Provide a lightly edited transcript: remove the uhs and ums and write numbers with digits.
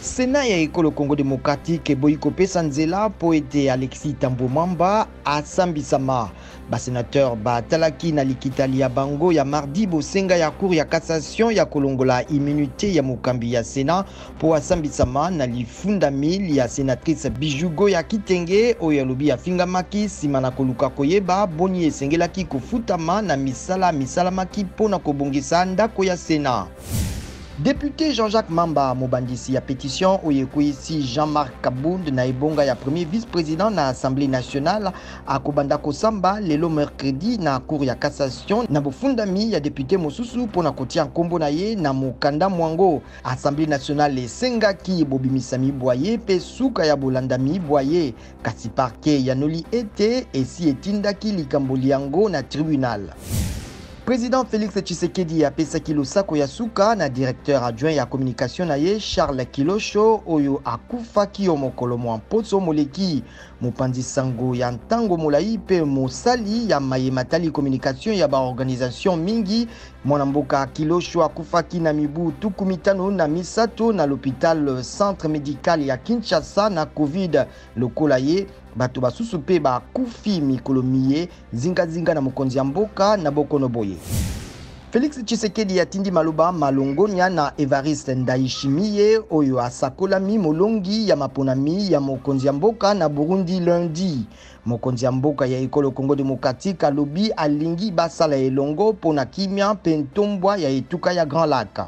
Sénat ya ekolo Congo démocratique boyi kopesa nzela po ete Alexis Tambo Mwamba asambisama. Basénateur batalaki na likitali ya bango ya mardi bosenga ya cour ya cassation ya kolongola immunité ya mokambi ya Sénat po asambisama na lifundamili ya sénatrice Bijugo ya Kitenge oyo alobi afingamaki nsima na koluka koyeba boni esengelaki kofutama na misalamaki mpona kobongisa ndako ya Sénat. Député Jean-Jacques Mamba mobandisi ya pétition oyekwisi Jean-Marc Kabound na ebonga ya premier vice-président na Assemblée nationale akobanda kosamba lelo mercredi na cour ya cassation na bofundami ya député mosusu pona kotia nkombo na ye na mokanda mwango. Assemblée nationale esengaki bobimisa mibwaye pe suka ya bolanda mibwaye kasi parquet yanoli ete esi etindaki likamboli yango na tribunal. Président Félix Tshisekedi apesaki losako ya suka na directeur adjoint ya communication na ye Charles Kilosho oyo akufaki yo mokolo mwa mposo moleki. Mopanzi sango ya ntango molai pe mosali ya mayematali communication ya baorganisation mingi. Mwanamboka Kilosho akufaki na mibu tukumitano na misato na l'hôpital centre médical ya Kinshasa na Covid lokola ye. Bato basusu pe bakufi mikolo miye zinga na mokonzi ya mboka na bokono boye. Félix Tshisekedi atindi maloba malongonya na Evariste Ndayishimiye oyo asakolami molongi ya maponami ya mokonzi ya mboka na Burundi lundi. Mokonzi ya mboka ya ekolo Congo démocratique alobi alingi basala elongo pona kimia pe ntombwa ya etuka ya Grand Lac.